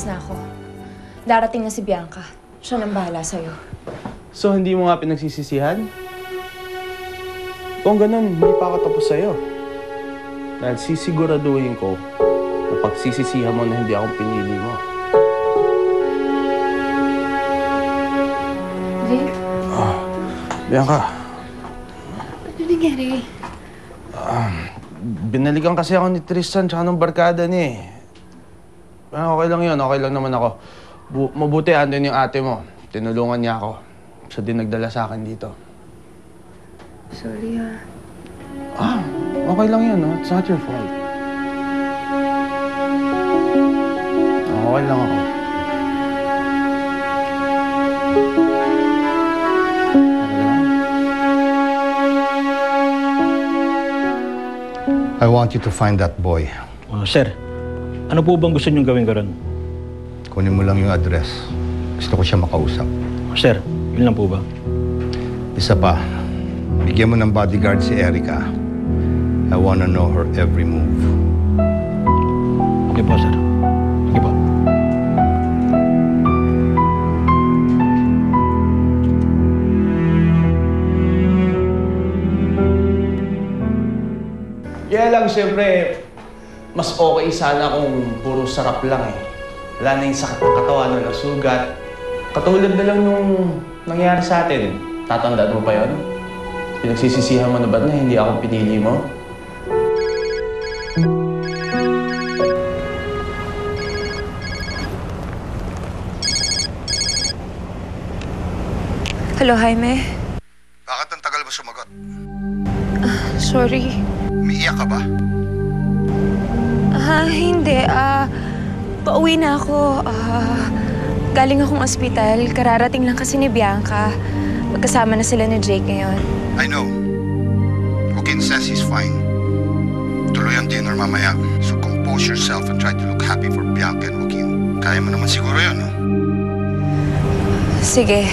na ako. Darating na si Bianca. Siya nang bahala sa'yo. So, hindi mo nga pinagsisisihan? Kung ganun, hindi pa ako tapos sa'yo. Dahil sisiguraduhin ko na pagsisisihan mo na hindi ako pinili mo. Vic? Bianca. Ano nangyari? Binalikan kasi ako ni Tristan tsaka ng barkada niya eh. Okay lang yun, okay lang naman ako. Mabuti andun yung ate mo. Tinulungan niya ako. Siya din nagdala sa akin dito. Sorry Okay lang yun, no? It's not your fault. Okay lang ako. I want you to find that boy. Sir, ano po bang gusto niyong gawin ko ron? Kunin mo lang yung address. Gusto ko siya makausap. Sir, yun lang po ba? Isa pa, bigyan mo ng bodyguard si Erica. I wanna know her every move. Okay po, sir. Sige po. Kaya lang, siyempre, mas okay sana kung puro sarap lang eh. Wala na yung sakit ng katawan, walang sugat. Katulad na lang nung nangyari sa atin. Tatandaan mo pa yun? Pinagsisisihan mo na ba na hindi ako pinili mo? Hello, Jaime. Bakit ang tagal mo sumagot? Sorry. Umiiyak ka ba? Hindi. Pauwi na ako. Galing akong ospital. Kararating lang kasi ni Bianca. Magkasama na sila ni Jake ngayon. I know. Joaquin says he's fine. Tuloy ang dinner mamaya. So compose yourself and try to look happy for Bianca and Joaquin. Kaya mo naman siguro yun, no? Sige.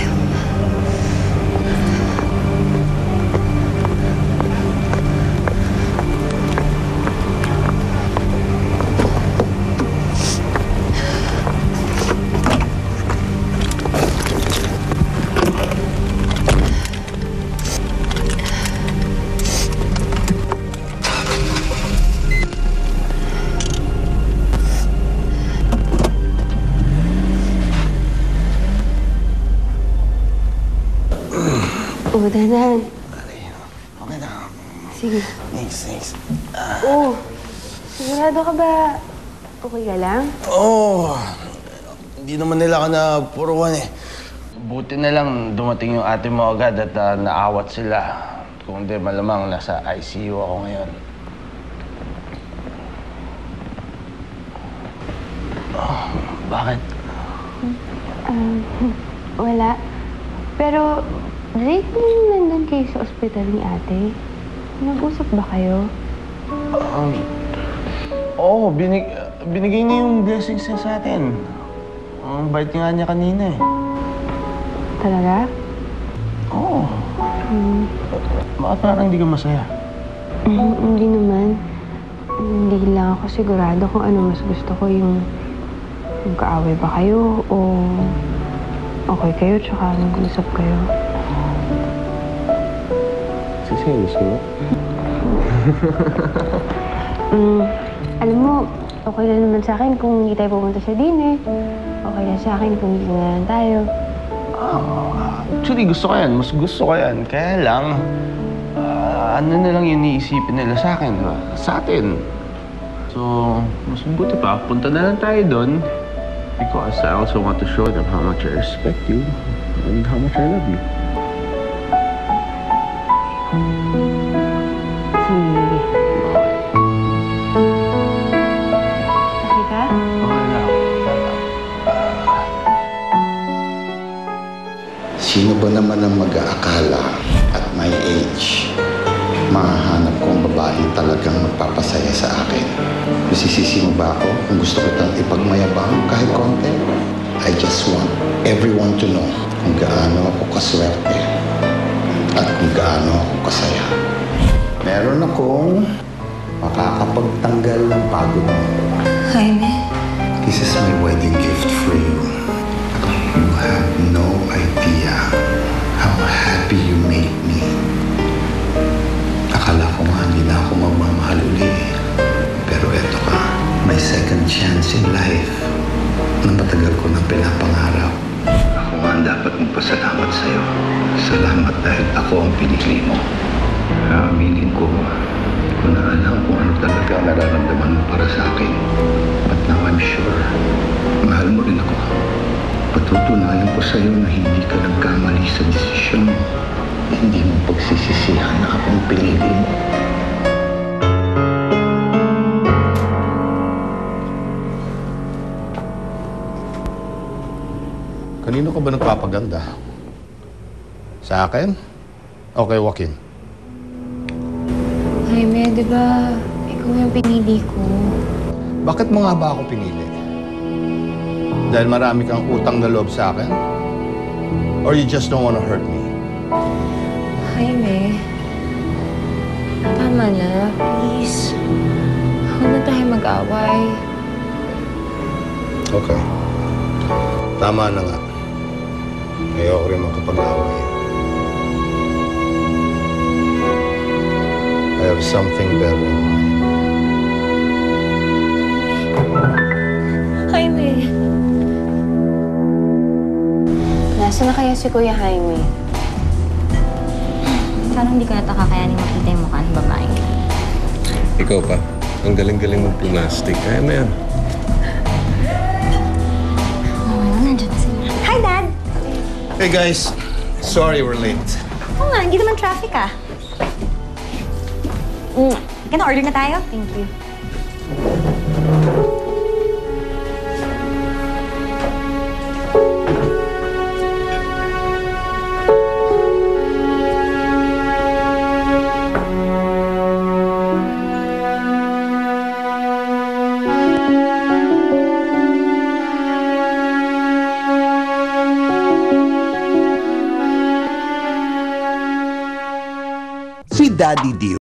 Dahan. Okay na. Sige. Thanks. Sigurado ka ba okay ka lang? Hindi naman nila ka na puruan eh. Buti na lang dumating yung ate mo agad at naawat sila. Kung hindi, malamang nasa ICU ako ngayon. Bakit? Wala. Pero, Jake, nung nandun kayo sa ospital ni ate, nag-usap ba kayo? Binigay niya yung blessings niya sa atin. Ang bait nga niya kanina eh. Talaga? Oo. Bakit parang hindi ka masaya? Hindi naman. Hindi lang ako sigurado kung ano mas gusto ko, yung kaaway ba kayo o okay kayo tsaka nag-usap kayo. Serious mo? Alam mo, okay lang naman sa akin kung hindi tayo pupunta sa dinner. Okay lang sa akin kung hindi na lang tayo. Actually, gusto ko yan. Mas gusto ko yan. Kaya lang, ano na lang yung iniisipin nila sa akin, diba? Sa atin. So, mas mabuti pa. Punta na lang tayo doon. Because I also want to show them how much I respect you and how much I love you. Sige. Okay ka? Okay lang. Sino ba naman ang mag-aakala at my age, mahahanap ko ang babaeng talagang magpapasaya sa akin? Masisisi mo ba ako kung gusto kitang ipagmayabang kahit konti? I just want everyone to know kung gaano ako kaswerte at kung gaano ako kasaya. Meron akong makakapagtanggal ng pagod mo. Jaime, This is my wedding gift for you. You have no idea how happy you made me. Akala ko nga hindi na ako magmamahal uli. Pero eto ka, may second chance in life na matagal ko nang pinapangarap. Ako nga ang dapat magpasalamat sa'yo. Salamat dahil ako ang pinili mo. Aaminin ko, hindi ko na alam kung ano talaga ang nararamdaman mo para sa akin. But now I'm sure, mahal mo rin ako. Patutunayan ko sa'yo na hindi ka nagkamali sa desisyon mo. Hindi mo pagsisisihan na akong pinili mo. Kanino ka ba nagpapaganda? Sa akin? Okay, Joaquin. Jaime, di ba ikaw yung pinili ko? Bakit mo nga ba ako pinili? Dahil marami kang utang na loob sa akin? Or you just don't wanna hurt me? Jaime, tama na, please. Huwag na tayo mag-away. Okay. Tama na nga. Ayoko rin makapag-away. I have something better in mind. Jaime. Nasaan na kaya si Kuya Jaime? Parang hindi ko nata kakayanin makita yung mukha ng babae. Ikaw pa. Ang galing-galing mong plastic. Kaya mo yan. Nandiyan na sila. Hi, Dad! Hey guys, sorry we're late. Oo nga, hindi naman traffic ah. Gana, order na tayo? Thank you. Si Daddy D